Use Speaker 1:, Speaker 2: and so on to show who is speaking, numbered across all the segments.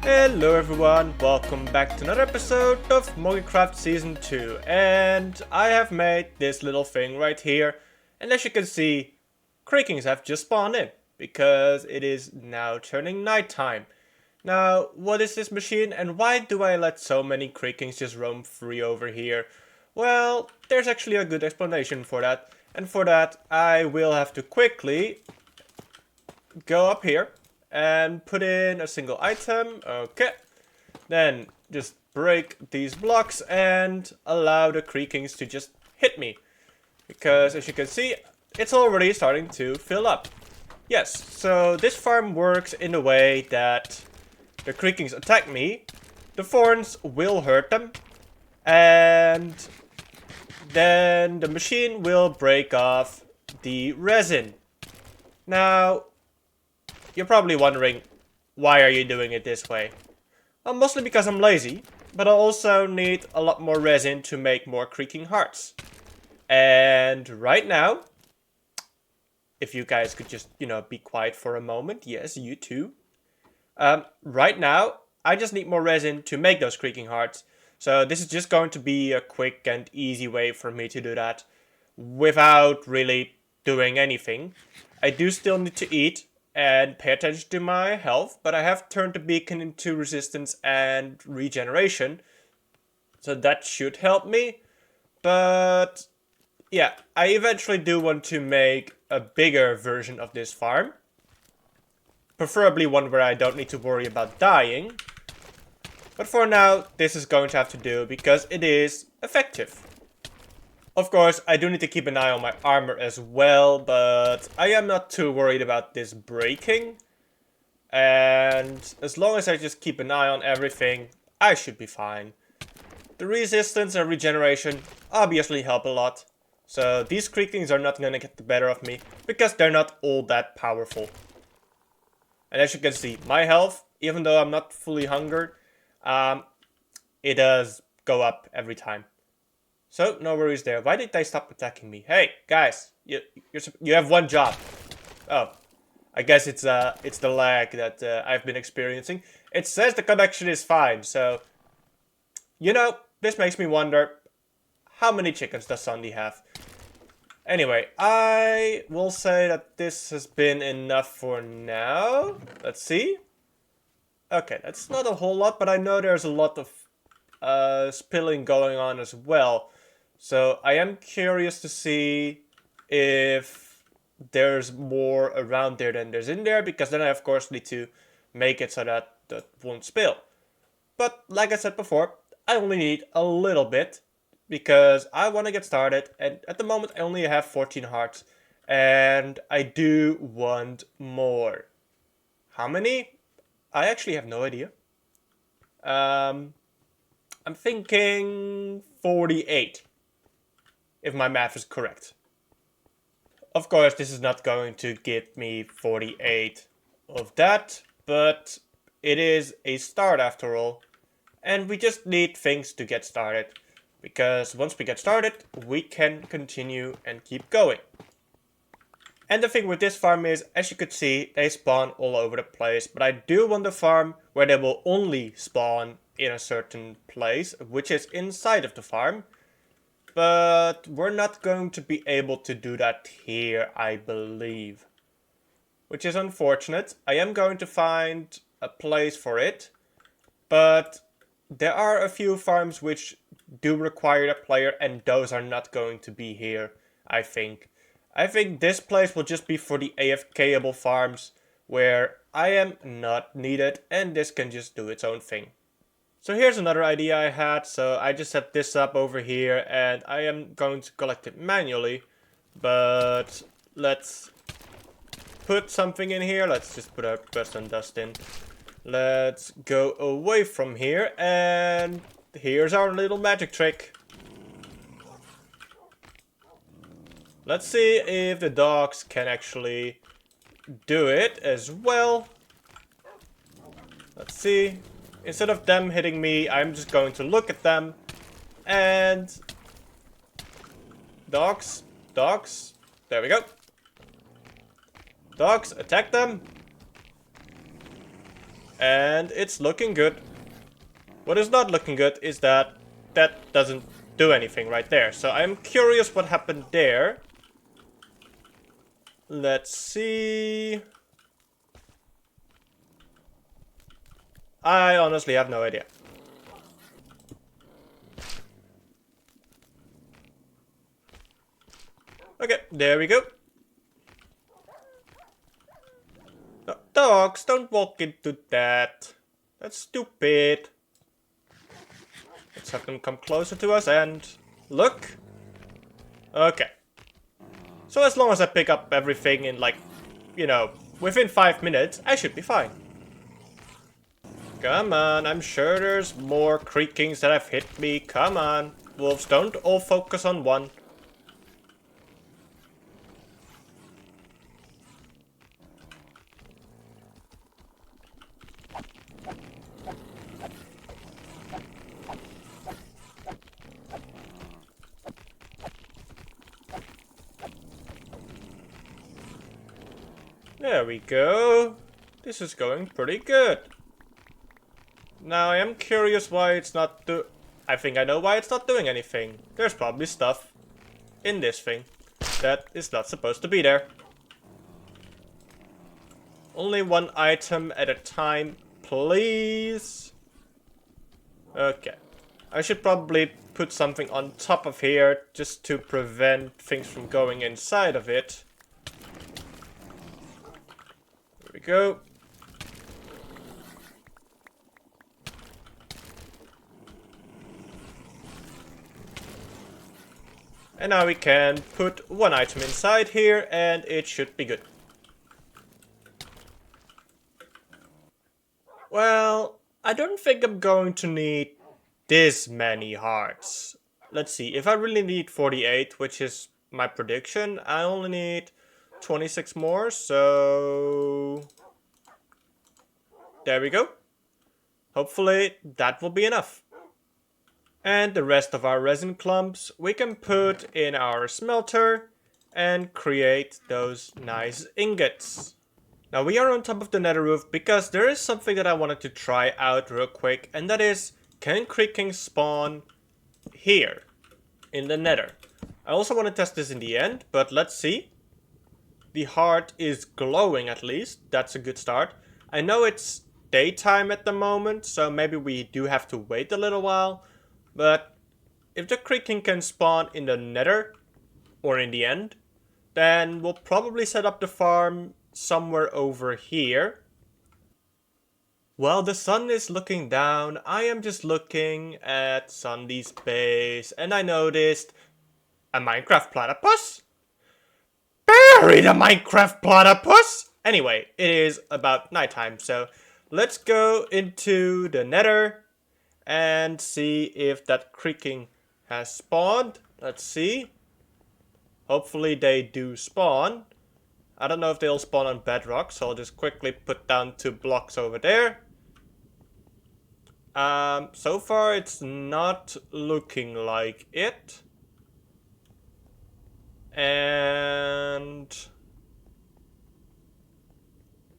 Speaker 1: Hello everyone, welcome back to another episode of Moggycraft Season 2, and I have made this little thing right here, and as you can see, Creakings have just spawned in, because it is now turning nighttime. Now, what is this machine, and why do I let so many Creakings just roam free over here? Well, there's actually a good explanation for that, and for that I will have to quickly go up here and put in a single item. Okay. Then just break these blocks and allow the creakings to just hit me. Because as you can see, it's already starting to fill up. Yes, so this farm works in a way that the creakings attack me, the thorns will hurt them, and then the machine will break off the resin. Now, you're probably wondering, why are you doing it this way? Well, mostly because I'm lazy, but I also need a lot more resin to make more creaking hearts. And right now, if you guys could just, be quiet for a moment. Yes, you too. Right now, I just need more resin to make those creaking hearts. So this is just going to be a quick and easy way for me to do that without really doing anything. I do still need to eat and pay attention to my health, but I have turned the beacon into resistance and regeneration, so that should help me. But yeah, I eventually do want to make a bigger version of this farm, preferably one where I don't need to worry about dying, but for now this is going to have to do because it is effective. Of course, I do need to keep an eye on my armor as well, but I am not too worried about this breaking. And as long as I just keep an eye on everything, I should be fine. The resistance and regeneration obviously help a lot. So these creakings are not gonna get the better of me, because they're not all that powerful. And as you can see, my health, even though I'm not fully hungered, it does go up every time. So, no worries there. Why did they stop attacking me? Hey, guys, you have one job. Oh, I guess it's the lag that I've been experiencing. It says the connection is fine, so this makes me wonder, how many chickens does Sandy have? Anyway, I will say that this has been enough for now. Let's see. Okay, that's not a whole lot, but I know there's a lot of spilling going on as well. So I am curious to see if there's more around there than there's in there, because then I of course need to make it so that that won't spill. But like I said before, I only need a little bit because I want to get started, and at the moment I only have 14 hearts and I do want more. How many? I actually have no idea. I'm thinking 48. If my math is correct. Of course, this is not going to get me 48 of that, but it is a start after all. And we just need things to get started, because once we get started, we can continue and keep going. And the thing with this farm is, as you could see, they spawn all over the place, but I do want a farm where they will only spawn in a certain place, which is inside of the farm. But we're not going to be able to do that here, I believe. Which is unfortunate. I am going to find a place for it. But there are a few farms which do require a player, and those are not going to be here, I think. I think this place will just be for the AFK-able farms, where I am not needed, and this can just do its own thing. So here's another idea I had. So I just set this up over here and I am going to collect it manually. But let's put something in here. Let's just put a rust and dust in. Let's go away from here, and here's our little magic trick. Let's see if the dogs can actually do it as well. Let's see. Instead of them hitting me, I'm just going to look at them. And dogs, there we go. Dogs, attack them. And it's looking good. What is not looking good is that that doesn't do anything right there. So I'm curious what happened there. Let's see. I honestly have no idea. Okay, there we go. No, dogs, don't walk into that. That's stupid. Let's have them come closer to us and look. Okay. So as long as I pick up everything in like, you know, within 5 minutes, I should be fine. Come on, I'm sure there's more creakings that have hit me. Come on. Wolves, don't all focus on one. There we go. This is going pretty good. Now I am curious why it's not I think I know why it's not doing anything. There's probably stuff in this thing that is not supposed to be there. Only one item at a time, please. Okay. I should probably put something on top of here just to prevent things from going inside of it. There we go. And now we can put one item inside here and it should be good. Well, I don't think I'm going to need this many hearts. Let's see, if I really need 48, which is my prediction, I only need 26 more, so there we go. Hopefully that will be enough. And the rest of our resin clumps we can put in our smelter and create those nice ingots. Now we are on top of the nether roof because there is something that I wanted to try out real quick, and that is, can Creaking spawn here in the nether? I also want to test this in the end, but let's see. The heart is glowing at least, that's a good start. I know it's daytime at the moment, so maybe we do have to wait a little while. But if the Creaking can spawn in the nether, or in the end, then we'll probably set up the farm somewhere over here. While the sun is looking down, I am just looking at Sandy's base, and I noticed a Minecraft platypus? Bury the Minecraft platypus! Anyway, it is about nighttime, so let's go into the nether and see if that Creaking has spawned. Let's see. Hopefully they do spawn. I don't know if they'll spawn on bedrock, so I'll just quickly put down 2 blocks over there. So far it's not looking like it. And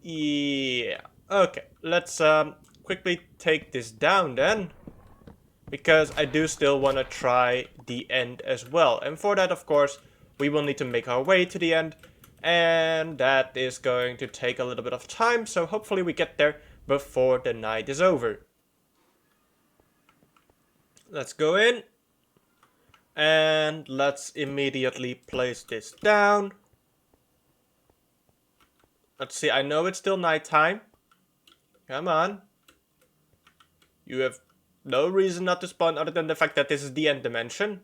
Speaker 1: yeah, okay, let's quickly take this down then, because I do still want to try the end as well. And for that, of course, we will need to make our way to the end, and that is going to take a little bit of time, so hopefully we get there before the night is over. Let's go in, and let's immediately place this down. Let's see, I know it's still nighttime. Come on. You have no reason not to spawn other than the fact that this is the end dimension.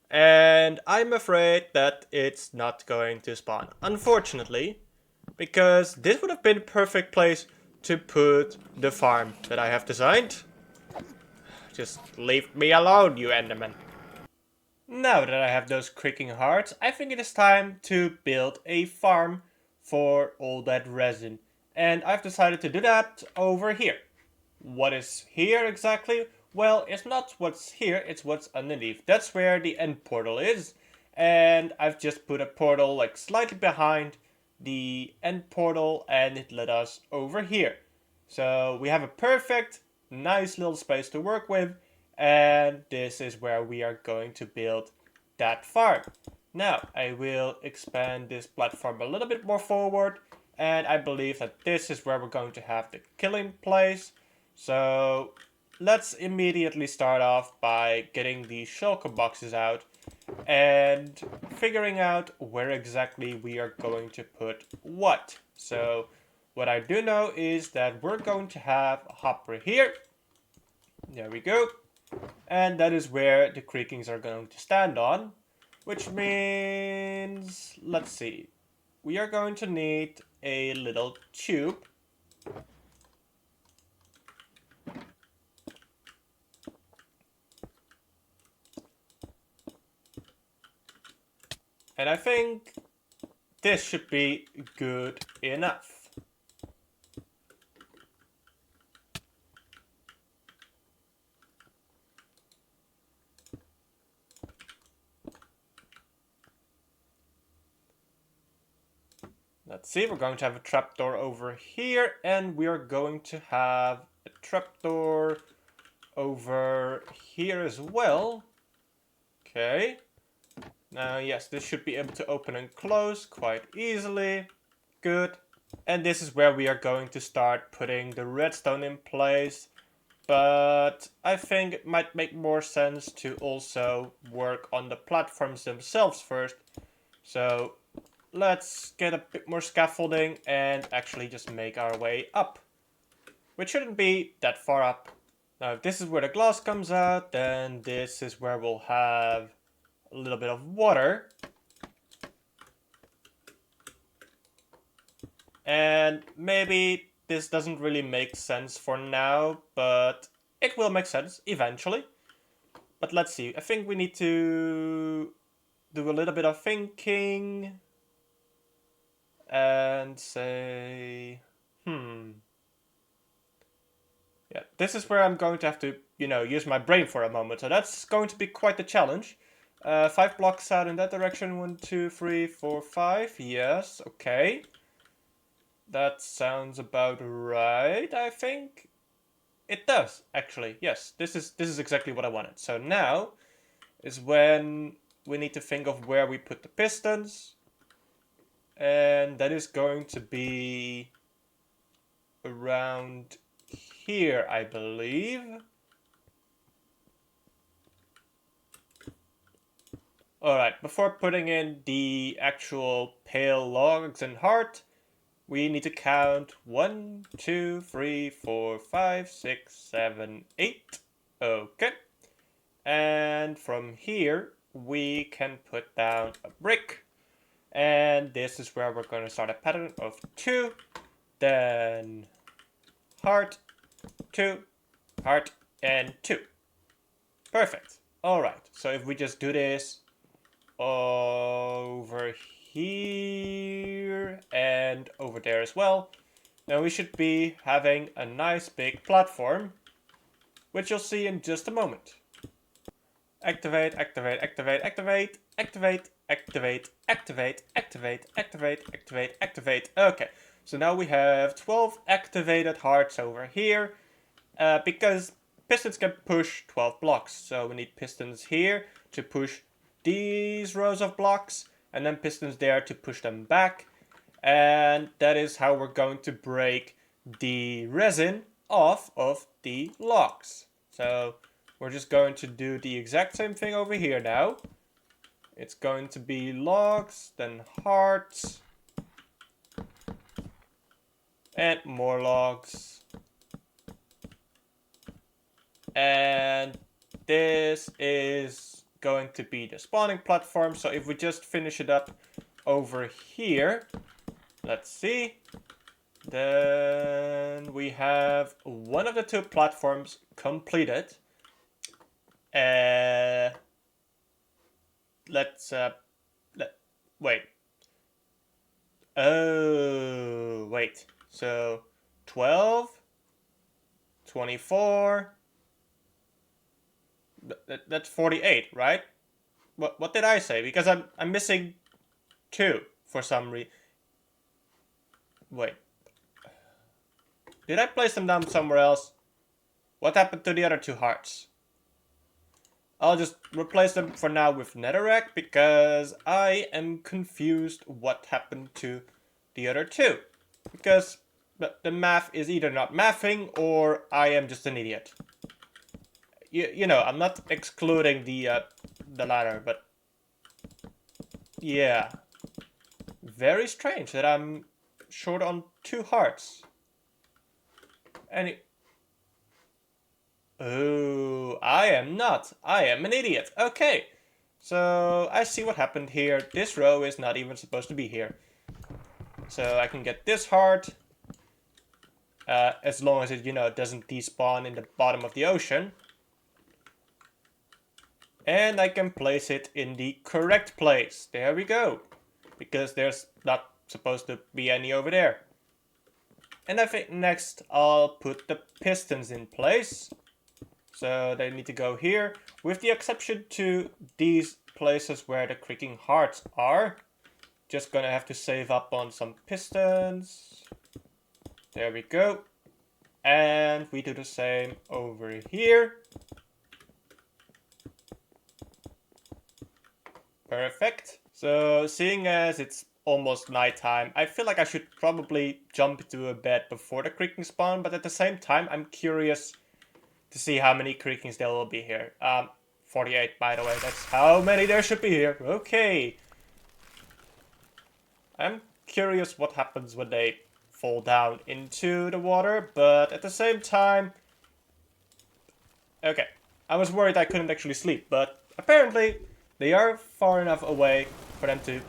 Speaker 1: And I'm afraid that it's not going to spawn, unfortunately, because this would have been a perfect place to put the farm that I have designed. Just leave me alone, you Enderman. Now that I have those Creaking hearts, I think it is time to build a farm for all that resin. And I've decided to do that over here. What is here exactly? Well, it's not what's here, it's what's underneath. That's where the end portal is. And I've just put a portal like slightly behind the end portal, and it led us over here. So we have a perfect, nice little space to work with, and this is where we are going to build that farm. Now, I will expand this platform a little bit more forward, and I believe that this is where we're going to have the killing place. So let's immediately start off by getting the shulker boxes out and figuring out where exactly we are going to put what. So what I do know is that we're going to have a hopper here. There we go. And that is where the creakings are going to stand on. Which means, let's see. We are going to need a little tube. And I think this should be good enough. Let's see, we're going to have a trapdoor over here, and we are going to have a trapdoor over here as well. Okay. Now, yes, this should be able to open and close quite easily. Good. And this is where we are going to start putting the redstone in place. But I think it might make more sense to also work on the platforms themselves first. So let's get a bit more scaffolding and actually just make our way up. Which shouldn't be that far up. Now if this is where the glass comes out, then this is where we'll have a little bit of water. And maybe this doesn't really make sense for now, but it will make sense eventually. But let's see, I think we need to do a little bit of thinking and say, yeah, this is where I'm going to have to, use my brain for a moment. So that's going to be quite a challenge. 5 blocks out in that direction. 1, 2, 3, 4, 5. Yes, okay. That sounds about right, I think. It does, actually. Yes, this is exactly what I wanted. So now is when we need to think of where we put the pistons. And that is going to be around here, I believe. Alright, before putting in the actual pale logs and heart, we need to count 1, 2, 3, 4, 5, 6, 7, 8. Okay. And from here, we can put down a brick. And this is where we're going to start a pattern of 2, then heart, 2, heart, and 2. Perfect. Alright, so if we just do this over here and over there as well, then we should be having a nice big platform, which you'll see in just a moment. Activate, activate, activate, activate, activate, activate, activate, activate, activate, activate, activate. Okay, so now we have 12 activated hearts over here, because pistons can push 12 blocks. So we need pistons here to push these rows of blocks, and then pistons there to push them back. And that is how we're going to break the resin off of the logs. So we're just going to do the exact same thing over here now. It's going to be logs, then hearts, and more logs. And this is going to be the spawning platform. So if we just finish it up over here, let's see. Then we have one of the 2 platforms completed. Wait. Oh, wait. So 12, 24. That's 48, right? What did I say? Because I'm missing 2 for some reason. Wait. Did I place them down somewhere else? What happened to the other 2 hearts? I'll just replace them for now with netherrack because I am confused what happened to the other 2. Because the math is either not mathing or I am just an idiot. You know, I'm not excluding the latter, but yeah. Very strange that I'm short on 2 hearts. Oh, I am not. I am an idiot. Okay. So, I see what happened here. This row is not even supposed to be here. So, I can get this heart. As long as it, you know, doesn't despawn in the bottom of the ocean. And I can place it in the correct place. There we go. Because there's not supposed to be any over there. And I think next I'll put the pistons in place. So they need to go here, with the exception to these places where the creaking hearts are. Just gonna have to save up on some pistons. There we go. And we do the same over here. Perfect. So seeing as it's almost nighttime, I feel like I should probably jump into a bed before the creaking spawn, but at the same time I'm curious to see how many creakings there will be here. 48 by the way, that's how many there should be here. Okay. I'm curious what happens when they fall down into the water, but at the same time... Okay, I was worried I couldn't actually sleep, but apparently they are far enough away for them to...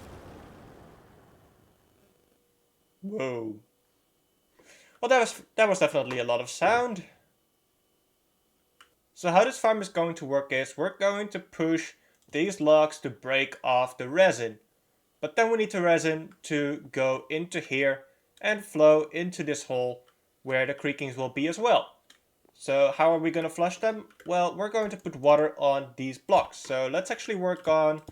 Speaker 1: Whoa. Well, that was definitely a lot of sound. So how this farm is going to work is we're going to push these logs to break off the resin. But then we need the resin to go into here and flow into this hole where the creakings will be as well. So how are we going to flush them? Well, we're going to put water on these blocks. So let's actually work on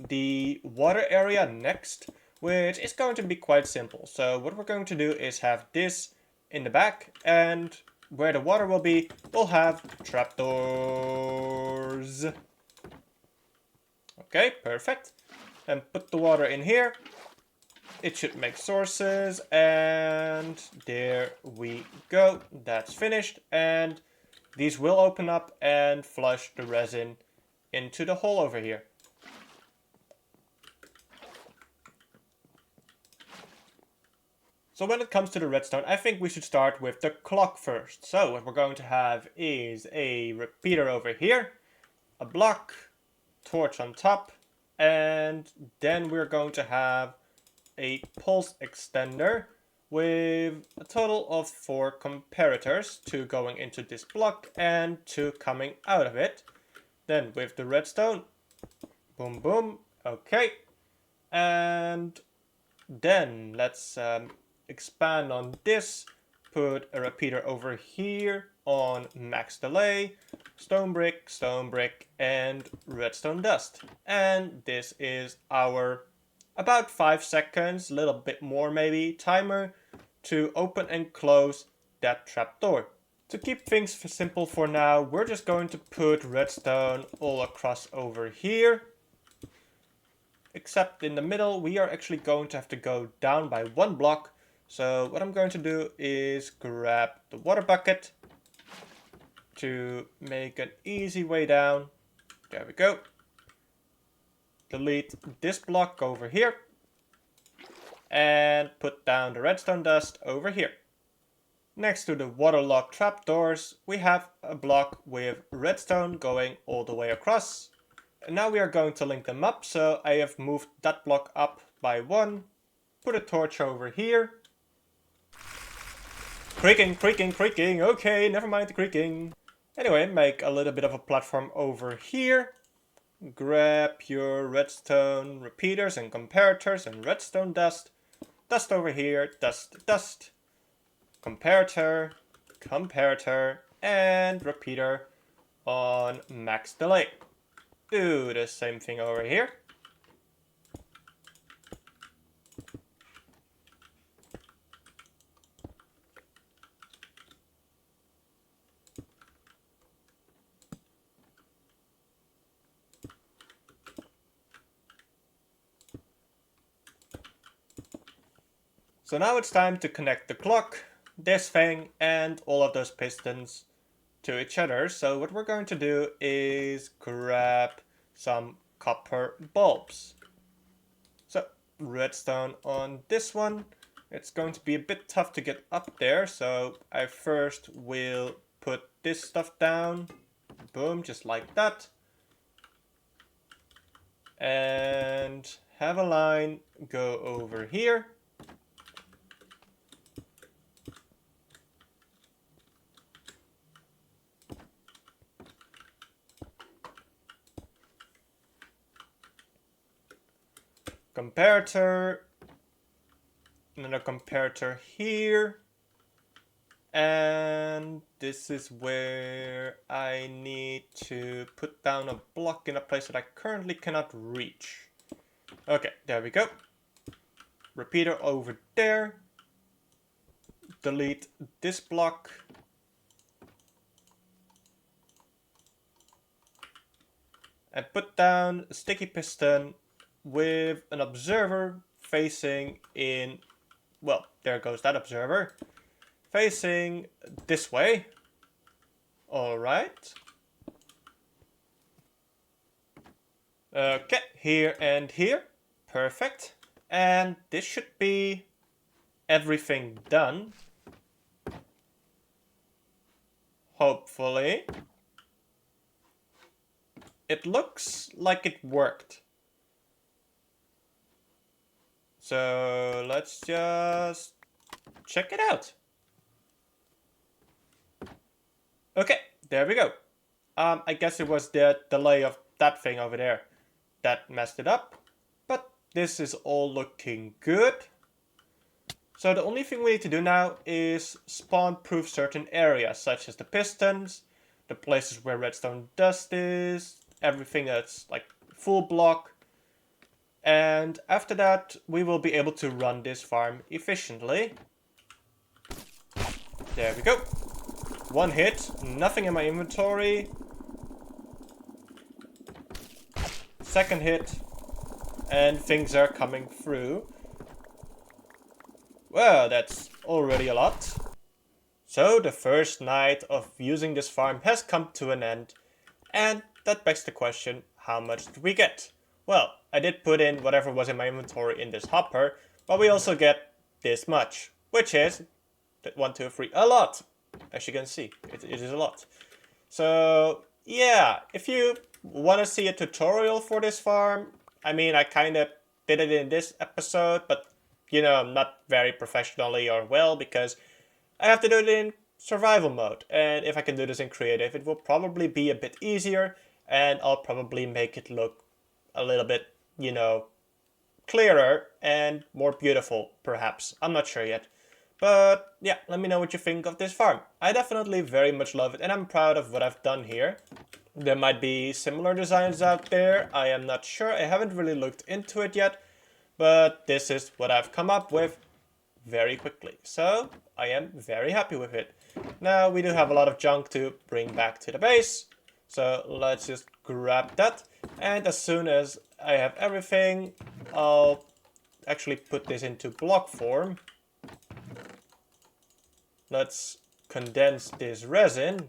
Speaker 1: the water area next, which is going to be quite simple. So what we're going to do is have this in the back, and where the water will be, we'll have trapdoors. Okay, perfect. And put the water in here. It should make sources, and there we go. That's finished, and these will open up and flush the resin into the hole over here. So when it comes to the redstone, I think we should start with the clock first. So what we're going to have is a repeater over here, a block, torch on top, and then we're going to have a pulse extender with a total of 4 comparators, 2 going into this block and 2 coming out of it. Then with the redstone, boom boom, okay. And then let's expand on this, put a repeater over here on max delay, stone brick, and redstone dust. And this is our about 5 seconds, a little bit more maybe, timer to open and close that trapdoor. To keep things simple for now, we're just going to put redstone all across over here. Except in the middle, we are actually going to have to go down by 1 block. So what I'm going to do is grab the water bucket to make an easy way down. There we go. Delete this block over here. And put down the redstone dust over here. Next to the waterlogged trapdoors, we have a block with redstone going all the way across. And now we are going to link them up, so I have moved that block up by 1. Put a torch over here. Creaking, okay, never mind the creaking. Anyway, make a little bit of a platform over here. Grab your redstone repeaters and comparators and redstone dust. Dust over here, dust. Comparator, and repeater on max delay. Do the same thing over here. So now it's time to connect the clock, this thing, and all of those pistons to each other. So what we're going to do is grab some copper bulbs. So redstone on this one. It's going to be a bit tough to get up there, so I first will put this stuff down. Boom, just like that. And have a line go over here. Comparator. Another comparator here. And this is where I need to put down a block in a place that I currently cannot reach. Okay, there we go. Repeater over there. Delete this block. And put down a sticky piston with an observer facing in, well, there goes that observer. Facing this way. Alright. Okay, here and here. Perfect. And this should be everything done. Hopefully. It looks like it worked. So let's just check it out. Okay, there we go. I guess it was the delay of that thing over there that messed it up. But this is all looking good. So the only thing we need to do now is spawn-proof certain areas, such as the pistons, the places where redstone dust is, everything that's like full block. And after that, we will be able to run this farm efficiently. There we go. One hit, nothing in my inventory. Second hit, and things are coming through. Well, that's already a lot. So the first night of using this farm has come to an end. And that begs the question, how much did we get? Well, I did put in whatever was in my inventory in this hopper, but we also get this much, which is 1, 2, 3, a lot. As you can see, it is a lot. So yeah, if you want to see a tutorial for this farm, I mean, I kind of did it in this episode, but you know, not very professionally or well, because I have to do it in survival mode. And if I can do this in creative, it will probably be a bit easier, and I'll probably make it look a little bit, you know, clearer and more beautiful, perhaps. I'm not sure yet. But yeah, let me know what you think of this farm. I definitely very much love it, and I'm proud of what I've done here. There might be similar designs out there, I am not sure. I haven't really looked into it yet, but this is what I've come up with very quickly. So I am very happy with it. Now we do have a lot of junk to bring back to the base. So let's just grab that. And as soon as I have everything, I'll actually put this into block form. Let's condense this resin.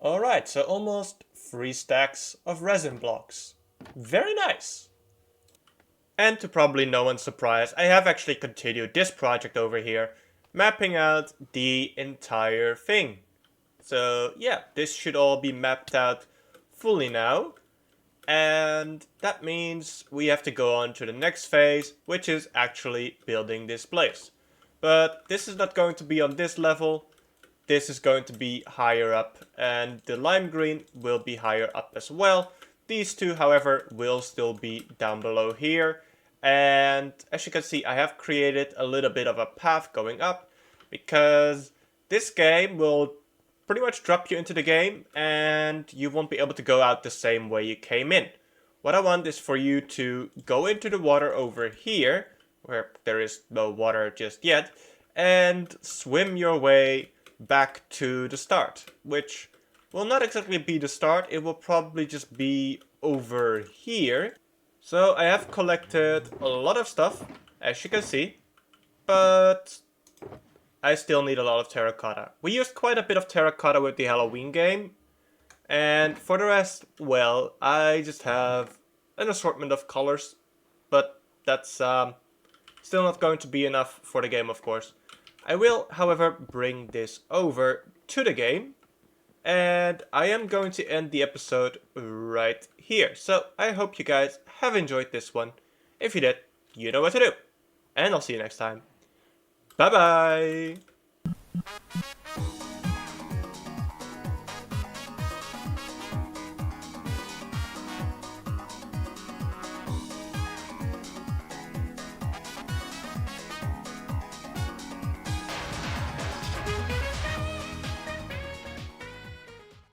Speaker 1: Alright, so almost 3 stacks of resin blocks. Very nice. And to probably no one's surprise, I have actually continued this project over here, mapping out the entire thing. So yeah, this should all be mapped out fully now. And that means we have to go on to the next phase, which is actually building this place. But this is not going to be on this level. This is going to be higher up, and the lime green will be higher up as well. These two, however, will still be down below here. And as you can see, I have created a little bit of a path going up, because this game will pretty much drop you into the game and you won't be able to go out the same way you came in. What I want is for you to go into the water over here, where there is no water just yet, and swim your way back to the start, which will not exactly be the start, it will probably just be over here. So I have collected a lot of stuff, as you can see, but I still need a lot of terracotta. We used quite a bit of terracotta with the Halloween game, and for the rest, well, I just have an assortment of colors, but that's still not going to be enough for the game, of course. I will, however, bring this over to the game, and I am going to end the episode right here. So I hope you guys have enjoyed this one. If you did, you know what to do. And I'll see you next time. Bye bye!